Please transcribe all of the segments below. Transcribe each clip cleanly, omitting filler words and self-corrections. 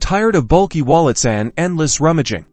Tired of bulky wallets and endless rummaging?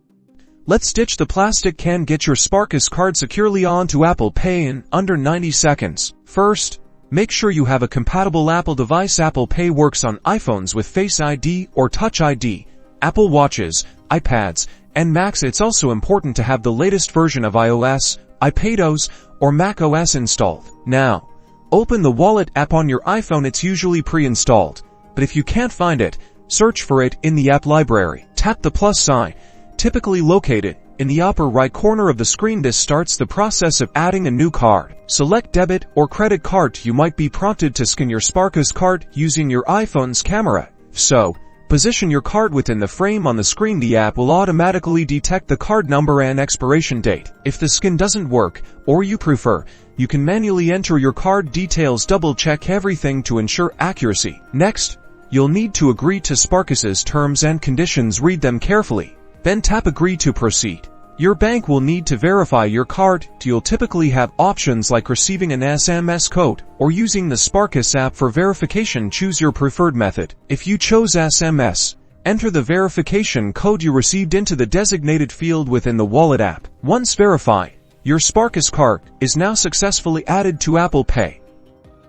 Let's ditch the plastic can. Get your Sparkasse card securely onto Apple Pay in under 90 seconds. First, make sure you have a compatible Apple device. Apple Pay works on iPhones with Face ID or Touch ID, Apple Watches, iPads, and Macs. It's also important to have the latest version of iOS, iPadOS, or macOS installed. Now, open the Wallet app on your iPhone. It's usually pre-installed, but if you can't find it, search for it in the app library. Tap the plus sign, typically located in the upper right corner of the screen. This starts the process of adding a new card. Select debit or credit card. You might be prompted to scan your Sparkasse card using your iPhone's camera. So, position your card within the frame on the screen. The app will automatically detect the card number and expiration date. If the scan doesn't work, or you prefer, you can manually enter your card details. Double-check everything to ensure accuracy. Next, you'll need to agree to Sparkasse's terms and conditions. Read them carefully. Then tap Agree to proceed. Your bank will need to verify your card. You'll typically have options like receiving an SMS code or using the Sparkasse app for verification. Choose your preferred method. If you chose SMS, enter the verification code you received into the designated field within the Wallet app. Once verified, your Sparkasse card is now successfully added to Apple Pay.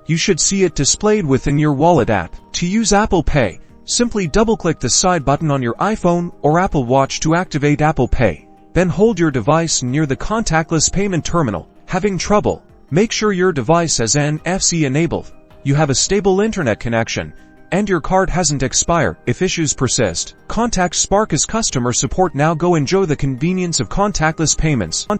You should see it displayed within your Wallet app. To use Apple Pay, simply double-click the side button on your iPhone or Apple Watch to activate Apple Pay. Then hold your device near the contactless payment terminal. Having trouble? Make sure your device has NFC enabled, you have a stable internet connection, and your card hasn't expired. If issues persist, contact Sparkasse customer support now. Go enjoy the convenience of contactless payments.